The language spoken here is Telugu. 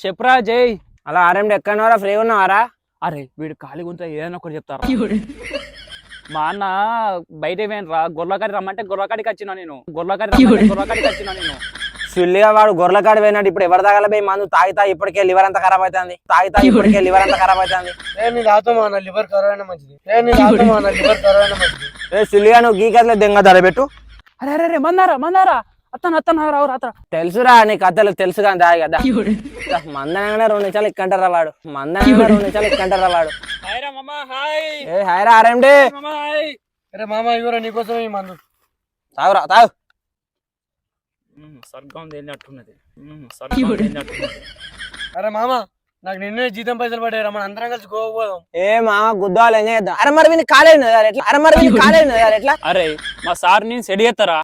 చెప్పురా జై. అలా ఆర్ఎండి ఎక్కడన్నారా ఫ్రీ ఉన్నావారా? అరే వీడు ఖాళీగా ఉంటే ఏదైనా ఒకటి చెప్తారా? మా అన్న బయట పోయినరా, గొర్రెకాడి రమ్మంటే గొర్రెకాడికి వచ్చినా నేను. గొర్రెకాడికి వచ్చినా నేను. సుల్లిగా వాడు గొర్రెకాడి పోయినాడు. ఇప్పుడు ఎవరి తగలబోయి మందు తాగితా ఇప్పటికే లివర్ అంతా ఖరాబ్ అవుతుంది. లివర్ అంతా ఖరాబ్ అవుతుంది. సుల్లిగా నువ్వు గీకట్లే దెంగ ధర పెట్టు. అరే అరే రే మందారా అత్తన రావు రాత్ర. తెలుసురా నీ కథలు తెలుసు కానీ దాయి కదా. మందనగానే 2 నిమిషాలు ఎక్కంటారా వాడు. ఏ హాయ్ రా ఆర్ఎండి. నీకోసం ఈ మందు తాగురా తాగు. స్వర్గం తేలినట్టున్నది. అరే మామ నాకు నిన్నే జీతం పైసలు పడ్డాయి. మన అందరం కలిసి గోవా పోదాం. ఏ మామ గుద్దాలు ఎంజాయ్ చేద్దాం. అరే మరి వీని కాలేదు ఎట్లా? అరే మా సార్ నేను సెడి చేస్తారా?